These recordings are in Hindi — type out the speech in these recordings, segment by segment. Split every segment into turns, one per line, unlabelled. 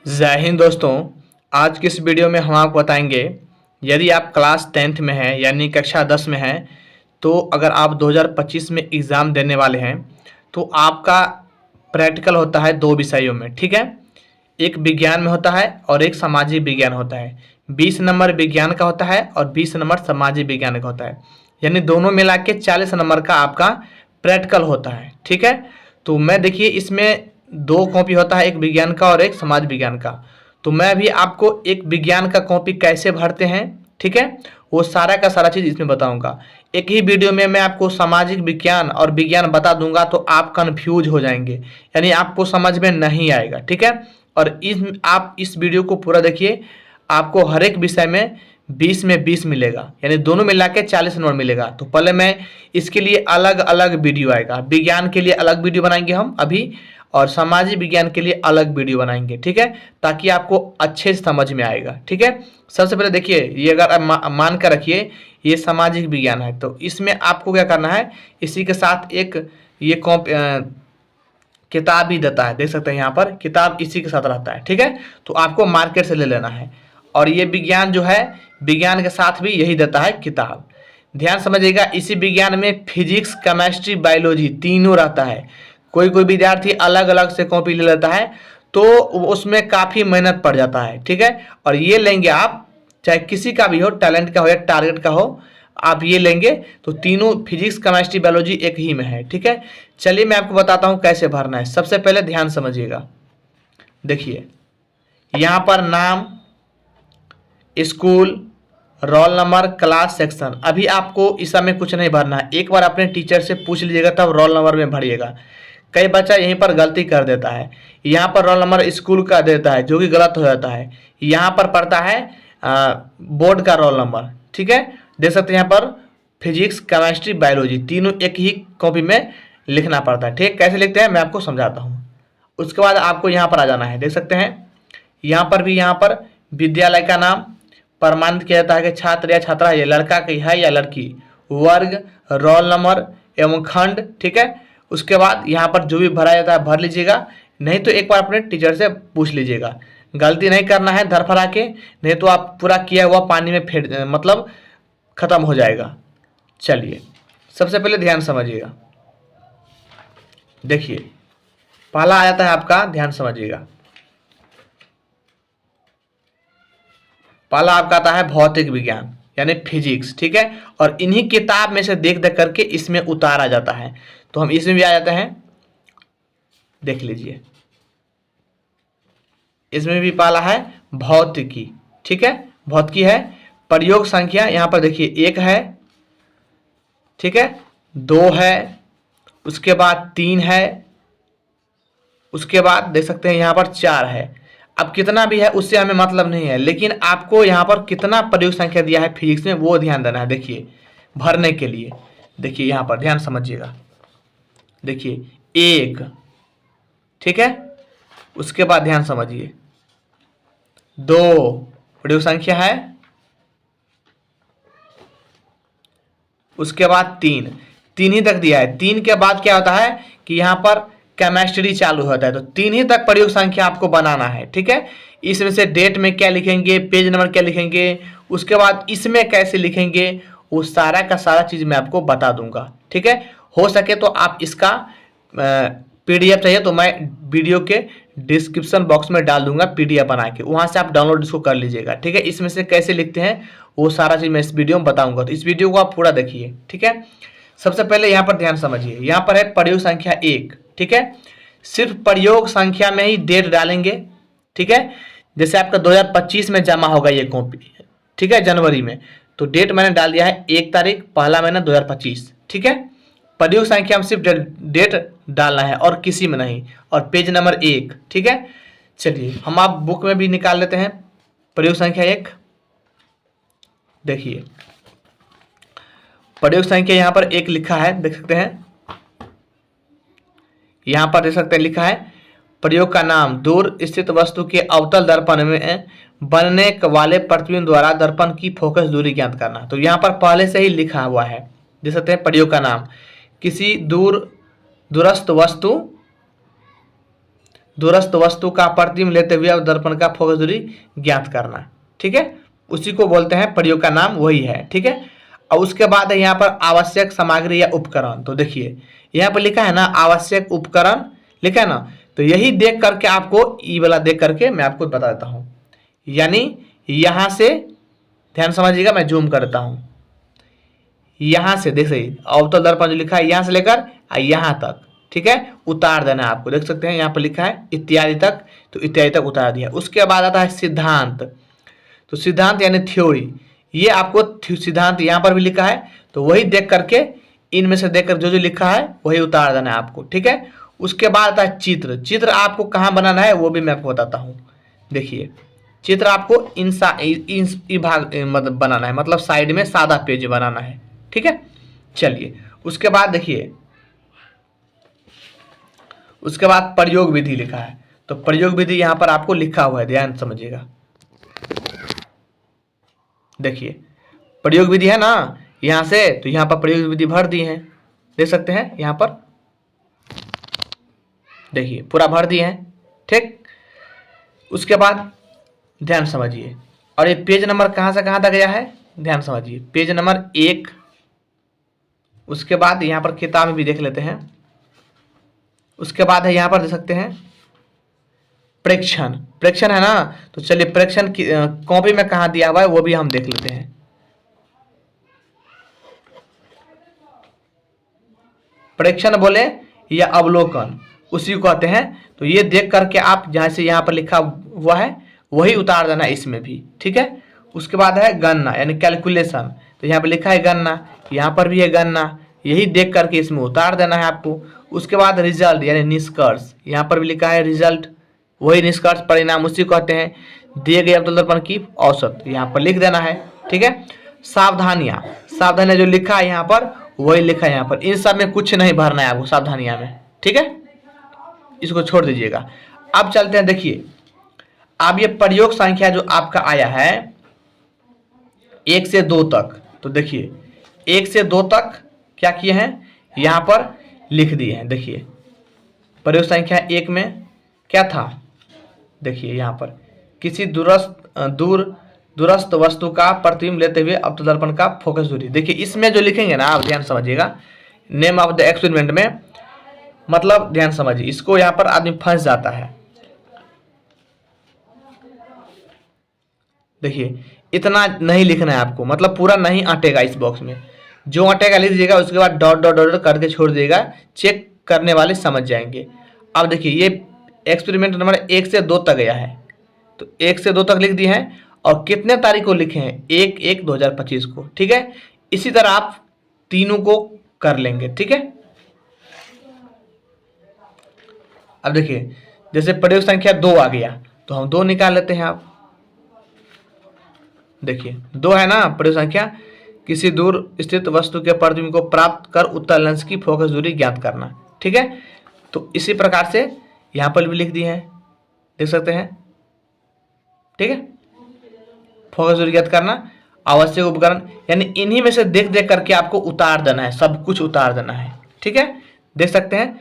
जय हिंद दोस्तों। आज की इस वीडियो में हम आपको बताएंगे, यदि आप क्लास 10th में हैं यानी कक्षा 10 में हैं, तो अगर आप 2025 में एग्ज़ाम देने वाले हैं तो आपका प्रैक्टिकल होता है दो विषयों में। ठीक है, एक विज्ञान में होता है और एक सामाजिक विज्ञान होता है। 20 नंबर विज्ञान का होता है और 20 नंबर सामाजिक विज्ञान का होता है, यानी दोनों मिला के 40 नंबर का आपका प्रैक्टिकल होता है। ठीक है, तो मैं देखिए इसमें दो कॉपी होता है, एक विज्ञान का और एक समाज विज्ञान का। तो मैं अभी आपको एक विज्ञान का कॉपी कैसे भरते हैं, ठीक है, वो सारा का सारा चीज़ इसमें बताऊंगा। एक ही वीडियो में मैं आपको सामाजिक विज्ञान और विज्ञान बता दूंगा तो आप कंफ्यूज हो जाएंगे, यानी आपको समझ में नहीं आएगा। ठीक है, और आप इस वीडियो को पूरा देखिए, आपको हर एक विषय में 20 में 20 मिलेगा, यानी दोनों मिला के 40 नंबर मिलेगा। तो पहले मैं इसके लिए अलग अलग वीडियो आएगा, विज्ञान के लिए अलग वीडियो बनाएंगे हम अभी, और सामाजिक विज्ञान के लिए अलग वीडियो बनाएंगे। ठीक है, ताकि आपको अच्छे से समझ में आएगा। ठीक है, सबसे पहले देखिए, ये अगर आप मान कर रखिए ये सामाजिक विज्ञान है, तो इसमें आपको क्या करना है, इसी के साथ एक ये किताब भी देता है, देख सकते हैं यहाँ पर किताब इसी के साथ रहता है। ठीक है, तो आपको मार्केट से ले लेना है। और ये विज्ञान जो है, विज्ञान के साथ भी यही देता है किताब। ध्यान समझिएगा, इसी विज्ञान में फिजिक्स, केमिस्ट्री, बायोलॉजी तीनों रहता है। कोई कोई विद्यार्थी अलग अलग से कॉपी ले लेता है तो उसमें काफ़ी मेहनत पड़ जाता है। ठीक है, और ये लेंगे आप, चाहे किसी का भी हो, टैलेंट का हो या टारगेट का हो, आप ये लेंगे तो तीनों फिजिक्स, केमिस्ट्री, बायोलॉजी एक ही में है। ठीक है, चलिए मैं आपको बताता हूँ कैसे भरना है। सबसे पहले ध्यान समझिएगा, देखिए यहाँ पर नाम, school, roll number, class, section. अभी आपको इस समय कुछ नहीं भरना है, एक बार अपने टीचर से पूछ लीजिएगा तब रोल नंबर में भरिएगा। कई बच्चा यहीं पर गलती कर देता है, यहाँ पर रोल नंबर स्कूल का देता है जो कि गलत हो जाता है। यहाँ पर पड़ता है बोर्ड का रोल नंबर। ठीक है, देख सकते हैं यहाँ पर फिजिक्स, केमिस्ट्री, बायोलॉजी तीनों एक ही कॉपी में लिखना पड़ता है। ठीक, कैसे लिखते हैं मैं आपको समझाता हूँ। उसके बाद आपको यहाँ पर आ जाना है, देख सकते हैं यहाँ पर भी, यहाँ पर विद्यालय का नाम प्रमाणित किया जाता है कि छात्र या छात्रा ये लड़का की है या लड़की, वर्ग, रोल नंबर एवं खंड। ठीक है, उसके बाद यहाँ पर जो भी भरा जाता है भर लीजिएगा, नहीं तो एक बार अपने टीचर से पूछ लीजिएगा। गलती नहीं करना है धरफरा के, नहीं तो आप पूरा किया हुआ पानी में फेंक मतलब खत्म हो जाएगा। चलिए सबसे पहले ध्यान समझिएगा, देखिए पहला आ जाता है आपका, ध्यान समझिएगा, पहला आपका आता है भौतिक विज्ञान यानी फिजिक्स। ठीक है, और इन्हीं किताब में से देख देख करके इसमें उतारा जाता है, तो हम इसमें भी आ जाते हैं, देख लीजिए इसमें भी पहला है भौतिकी। ठीक है, भौतिकी है, प्रयोग संख्या यहाँ पर देखिए 1 है, ठीक है, 2 है, उसके बाद 3 है, उसके बाद देख सकते हैं यहाँ पर 4 है। अब कितना भी है उससे हमें मतलब नहीं है, लेकिन आपको यहाँ पर कितना प्रयोग संख्या दिया है फिजिक्स में वो ध्यान देना है। देखिए भरने के लिए, देखिए यहाँ पर ध्यान समझिएगा, देखिए 1, ठीक है, उसके बाद ध्यान समझिए 2 प्रयोग संख्या है, उसके बाद 3 ही तक दिया है। 3 के बाद क्या होता है कि यहाँ पर केमिस्ट्री चालू होता है, तो 3 ही तक प्रयोग संख्या आपको बनाना है। ठीक है, इसमें से डेट में क्या लिखेंगे, पेज नंबर क्या लिखेंगे, उसके बाद इसमें कैसे लिखेंगे, वो सारा का सारा चीज़ मैं आपको बता दूंगा। ठीक है, हो सके तो आप इसका PDF चाहिए तो मैं वीडियो के डिस्क्रिप्शन बॉक्स में डाल दूंगा PDF बना के, वहाँ से आप डाउनलोड इसको कर लीजिएगा। ठीक है, इसमें से कैसे लिखते हैं वो सारा चीज़ मैं इस वीडियो में बताऊंगा, तो इस वीडियो को आप पूरा देखिए। ठीक है, सबसे पहले यहाँ पर ध्यान समझिए, यहाँ पर है प्रयोग संख्या 1। ठीक है, सिर्फ प्रयोग संख्या में ही डेट डालेंगे। ठीक है, जैसे आपका 2025 में जमा होगा ये कॉपी, ठीक है, जनवरी में, तो डेट मैंने डाल दिया है 1 तारीख पहला महीना 2025। ठीक है, प्रयोग संख्या में सिर्फ डेट डालना है और किसी में नहीं, और पेज नंबर 1। ठीक है, चलिए हम आप बुक में भी निकाल लेते हैं प्रयोग संख्या 1। देखिए प्रयोग संख्या यहाँ पर 1 लिखा है, देख सकते हैं यहाँ पर देख सकते हैं लिखा है प्रयोग का नाम, दूर स्थित वस्तु के अवतल दर्पण में बनने वाले प्रतिबिंब द्वारा दर्पण की फोकस दूरी ज्ञात करना। तो यहाँ पर पहले से ही लिखा हुआ है, देख सकते हैं प्रयोग का नाम, किसी दूरस्थ वस्तु दूरस्थ वस्तु का प्रतिबिंब लेते हुए अवदर्पण का फोकस दूरी ज्ञात करना। ठीक है, उसी को बोलते हैं, प्रयोग का नाम वही है। ठीक है, और उसके बाद है यहाँ पर आवश्यक सामग्री या उपकरण। तो देखिए यहाँ पर लिखा है ना आवश्यक उपकरण, लिखा है ना, तो यही देख करके आपको ई वाला देख करके मैं आपको बता देता हूँ। यानी यहाँ से ध्यान समझिएगा, मैं जूम करता हूँ, यहाँ से देख सही अवतल दर्पण जो लिखा है यहाँ से लेकर यहाँ तक, ठीक है, उतार देना है आपको। देख सकते हैं यहाँ पर लिखा है इत्यादि तक, तो इत्यादि तक उतार दिया। उसके बाद आता है सिद्धांत। तो सिद्धांत यानी थ्योरी, ये आपको सिद्धांत यहाँ पर भी लिखा है, तो वही देख करके इनमें से देखकर जो जो लिखा है वही उतार देना है आपको। ठीक है, उसके बाद आता है चित्र। चित्र आपको कहाँ बनाना है वो भी मैं आपको बताता हूँ। देखिए चित्र आपको इन भाग मतलब बनाना है, मतलब साइड में सादा पेज बनाना है। ठीक है, चलिए उसके बाद देखिए, उसके बाद प्रयोग विधि लिखा है। तो प्रयोग विधि यहाँ पर आपको लिखा हुआ है, ध्यान समझिएगा। देखिए प्रयोग विधि है ना यहाँ से, तो यहाँ पर प्रयोग विधि भर दी है, देख सकते हैं यहाँ पर, देखिए पूरा भर दिए हैं। ठीक, उसके बाद ध्यान समझिए, और ये पेज नंबर कहाँ से कहाँ तक गया है ध्यान समझिए, पेज नंबर 1। उसके बाद यहाँ पर किताब भी देख लेते हैं। उसके बाद है यहाँ पर देख सकते हैं प्रेक्षण। प्रेक्षण है ना, तो चलिए प्रेक्षण की कॉपी में कहाँ दिया हुआ है वो भी हम देख लेते हैं। प्रेक्षण बोले या अवलोकन, उसी को कहते हैं। तो ये देख करके आप जहाँ से यहाँ पर लिखा हुआ है वही उतार देना इसमें भी। ठीक है, उसके बाद है गणना यानी कैलकुलेशन। तो यहाँ पर लिखा है गणना, यहाँ पर भी है गणना, यही देख करके इसमें उतार देना है आपको। उसके बाद रिजल्ट यानी निष्कर्ष, यहाँ पर भी लिखा है रिजल्ट, वही निष्कर्ष परिणाम उसी को कहते हैं। दिए गए अवतल दर्पण की औसत यहाँ पर लिख देना है। ठीक है, सावधानियाँ, सावधानियाँ जो लिखा है यहाँ पर वही लिखा है यहाँ पर, इन सब में कुछ नहीं भरना है आपको सावधानियाँ में। ठीक है, इसको छोड़ दीजिएगा। अब चलते हैं, देखिए अब ये प्रयोग संख्या जो आपका आया है 1 से 2 तक, तो देखिए 1 से 2 तक क्या किए हैं यहाँ पर लिख दिए हैं। देखिए प्रयोग संख्या 1 में क्या था, देखिए यहाँ पर किसी दूरस्थ वस्तु का प्रतिबिंब लेते हुए अवतल दर्पण का फोकस दूरी। देखिए इसमें जो लिखेंगे ना आप ध्यान समझिएगा, नेम ऑफ द एक्सपेरिमेंट में, मतलब ध्यान समझिए, इसको यहाँ पर आदमी फंस जाता है। देखिए इतना नहीं लिखना है आपको, मतलब पूरा नहीं अटेगा इस बॉक्स में, जो अटेगा लिख दीजिएगा, उसके बाद डॉट डॉट डॉट करके छोड़ दीजिएगा, चेक करने वाले समझ जाएंगे। अब देखिए ये एक्सपेरिमेंट नंबर 1 से 2 तक गया है, तो 1 से 2 तक लिख दिए हैं, और कितने तारीख को लिखे हैं 1/1/2025 को। ठीक है, इसी तरह आप तीनों को कर लेंगे। ठीक है, अब देखिए जैसे प्रयोग संख्या 2 आ गया, तो हम 2 निकाल लेते हैं। आप देखिए 2 है ना प्रयोग संख्या, किसी दूर स्थित वस्तु के प्रतिबिंब को प्राप्त कर उत्तल लेंस की फोकस दूरी ज्ञात करना। ठीक है, तो इसी प्रकार से यहाँ पर भी लिख दिए हैं, देख सकते हैं। ठीक है, फोकस दूरी ज्ञात करना, आवश्यक उपकरण, यानी इन्हीं में से देख देख करके आपको उतार देना है, सब कुछ उतार देना है। ठीक है, देख सकते हैं,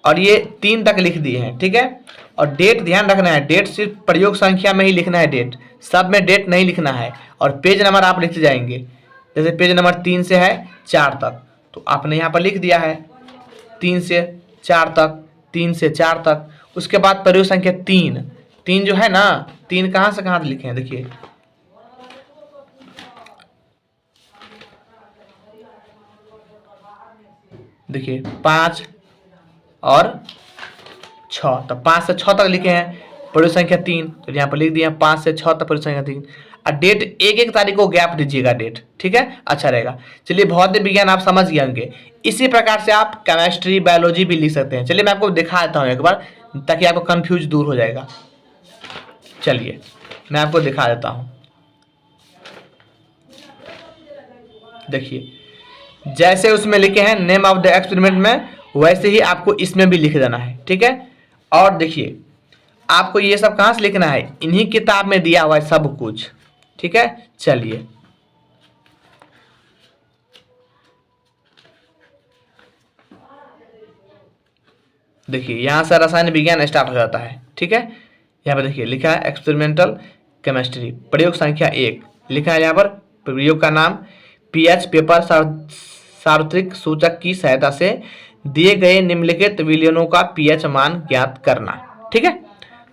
और ये 3 तक लिख दिए हैं। ठीक है, और डेट ध्यान रखना है, डेट सिर्फ प्रयोग संख्या में ही लिखना है, डेट सब में डेट नहीं लिखना है। और पेज नंबर आप लिखते जाएंगे, जैसे पेज नंबर 3 से है 4 तक, तो आपने यहाँ पर लिख दिया है 3 से 4 तक, 3 से 4 तक। उसके बाद प्रयोग संख्या 3 जो है ना, 3 कहाँ से कहाँ लिखे हैं, देखिए देखिए 5 और 6, तो 5 से 6 तक लिखे हैं प्रयोग संख्या 3, तो यहाँ पर लिख दिया 5 से 6 तक प्रयोग संख्या 3। और डेट एक तारीख को गैप दीजिएगा डेट। ठीक है, अच्छा रहेगा। चलिए भौतिक विज्ञान आप समझ गए होंगे, इसी प्रकार से आप केमिस्ट्री बायोलॉजी भी लिख सकते हैं। चलिए मैं आपको दिखा देता हूँ एक बार, ताकि आपको कंफ्यूज दूर हो जाएगा। चलिए मैं आपको दिखा देता हूँ। देखिए जैसे उसमें लिखे हैं नेम ऑफ द एक्सपेरिमेंट में, वैसे ही आपको इसमें भी लिख देना है। ठीक है, और देखिए आपको ये सब कहाँ से लिखना है, इन्हीं किताब में दिया हुआ है सब कुछ। ठीक है, चलिए देखिए यहाँ से रसायन विज्ञान स्टार्ट हो जाता है। ठीक है, यहाँ पर देखिए लिखा है एक्सपेरिमेंटल केमिस्ट्री, प्रयोग संख्या 1 लिखा है यहाँ पर। प्रयोग का नाम, पीएच पेपर सार्वत्रिक सूचक की सहायता से दिए गए निम्नलिखित विलयनों का पीएच मान ज्ञात करना। ठीक है,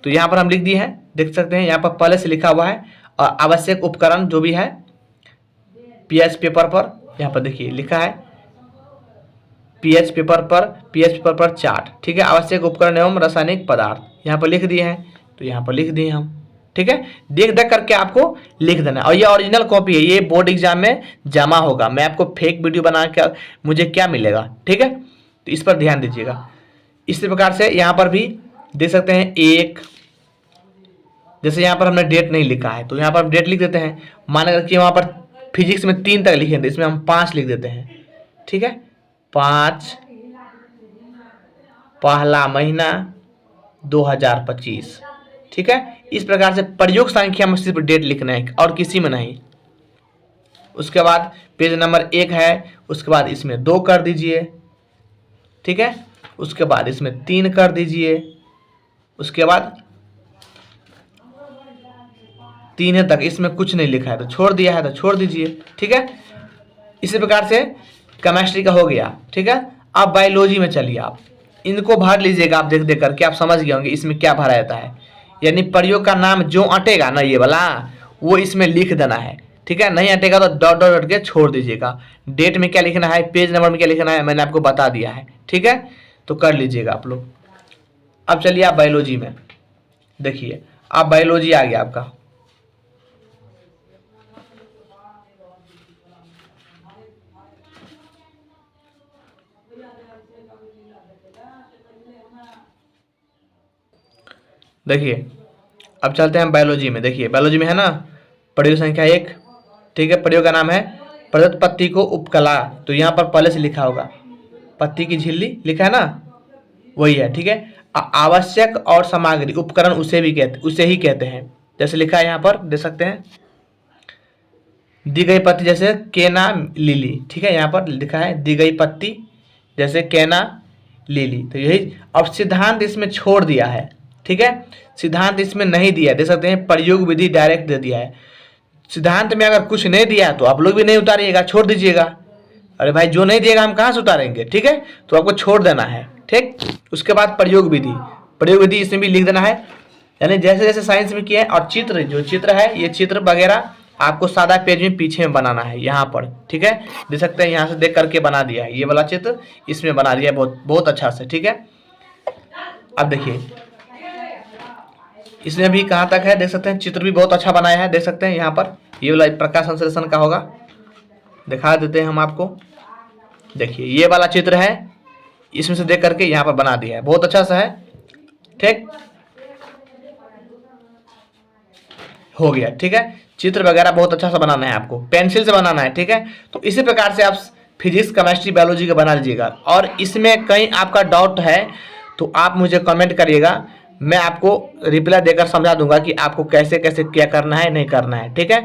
तो यहाँ पर हम लिख दिए हैं, देख सकते हैं यहाँ पर पहले से लिखा हुआ है। और आवश्यक उपकरण जो भी है पीएच पेपर पर, यहाँ पर देखिए लिखा है पीएच पेपर पर चार्ट। ठीक है, आवश्यक उपकरण एवं रासायनिक पदार्थ यहाँ पर लिख दिए हैं, तो यहाँ पर लिख दिए हम। ठीक है, देख देख करके आपको लिख देना। और ये ओरिजिनल कॉपी है, ये बोर्ड एग्जाम में जमा होगा। मैं आपको फेक वीडियो बना के मुझे क्या मिलेगा। ठीक है, तो इस पर ध्यान दीजिएगा। इसी प्रकार से यहाँ पर भी देख सकते हैं एक, जैसे यहाँ पर हमने डेट नहीं लिखा है तो यहाँ पर हम डेट लिख देते हैं। मान करके वहाँ पर फिजिक्स में 3 तक लिखे थे, इसमें हम 5 लिख देते हैं। ठीक है, 5 पहला महीना 2025। ठीक है, इस प्रकार से प्रयोग संख्या में सिर्फ डेट लिखना है और किसी में नहीं। उसके बाद पेज नंबर 1 है, उसके बाद इसमें 2 कर दीजिए। ठीक है, उसके बाद इसमें 3 कर दीजिए। उसके बाद 3 तक इसमें कुछ नहीं लिखा है तो छोड़ दिया है तो छोड़ दीजिए। ठीक है, इसी प्रकार से केमिस्ट्री का हो गया। ठीक है, अब बायोलॉजी में चलिए, आप इनको भर लीजिएगा। आप देख देख करके आप समझ गए होंगे इसमें क्या भरा रहता है। यानी प्रयोग का नाम जो अटेगा ना ये वाला, वो इसमें लिख देना है। ठीक है, नहीं अटेगा तो डॉट डॉट डॉट के छोड़ दीजिएगा। डेट में क्या लिखना है, पेज नंबर में क्या लिखना है, मैंने आपको बता दिया है। ठीक है, तो कर लीजिएगा आप लोग। अब चलिए आप बायोलॉजी में देखिए, आप बायोलॉजी आ गया आपका। देखिए अब चलते हैं बायोलॉजी में। देखिए बायोलॉजी में है ना प्रयोग संख्या 1। ठीक है, प्रयोग का नाम है प्रदत्त पत्ती को उपकला, तो यहाँ पर पहले से लिखा होगा पत्ती की झिल्ली लिखा है ना, वही है। ठीक है, आवश्यक और सामग्री उपकरण उसे ही कहते हैं। जैसे लिखा है यहाँ पर देख सकते हैं, दी गई पत्ती जैसे केना लिली। ठीक है, यहाँ पर लिखा है दी गई पत्ती जैसे केना लिली, तो यही। अब सिद्धांत इसमें छोड़ दिया है। ठीक है, सिद्धांत इसमें नहीं दिया, देख सकते हैं प्रयोग विधि डायरेक्ट दे दिया है। सिद्धांत में अगर कुछ नहीं दिया तो आप लोग भी नहीं उतारिएगा, छोड़ दीजिएगा। अरे भाई जो नहीं दिएगा हम कहाँ से उतारेंगे। ठीक है, तो आपको छोड़ देना है। ठीक, उसके बाद प्रयोग विधि इसमें भी लिख देना है। यानी जैसे जैसे साइंस में किया है। और चित्र, जो चित्र है ये चित्र वगैरह आपको सादा पेज में पीछे में बनाना है यहाँ पर। ठीक है, देख सकते हैं यहाँ से देख करके बना दिया है, ये वाला चित्र इसमें बना दिया है बहुत अच्छा से। ठीक है, अब देखिए इसमें भी कहाँ तक है, देख सकते हैं चित्र भी बहुत अच्छा बनाया है। देख सकते हैं यहाँ पर ये वाला प्रकाश संश्लेषण का होगा, दिखा देते हैं हम आपको। देखिए ये वाला चित्र है, इसमें से देख करके यहाँ पर बना दिया है, बहुत अच्छा सा है। ठीक हो गया। ठीक है, चित्र वगैरह बहुत अच्छा सा बनाना है आपको, पेंसिल से बनाना है। ठीक है, तो इसी प्रकार से आप फिजिक्स केमिस्ट्री बायोलॉजी का बना लीजिएगा। और इसमें कहीं आपका डाउट है तो आप मुझे कमेंट करिएगा, मैं आपको रिप्लाई देकर समझा दूंगा कि आपको कैसे कैसे क्या करना है नहीं करना है। ठीक है,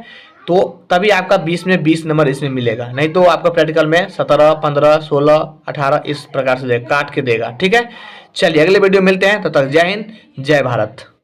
तो तभी आपका 20 में 20 नंबर इसमें मिलेगा, नहीं तो आपका प्रैक्टिकल में 17, 15, 16, 18 इस प्रकार से काट के देगा। ठीक है, चलिए अगले वीडियो मिलते हैं, तब तक जय हिंद जय भारत।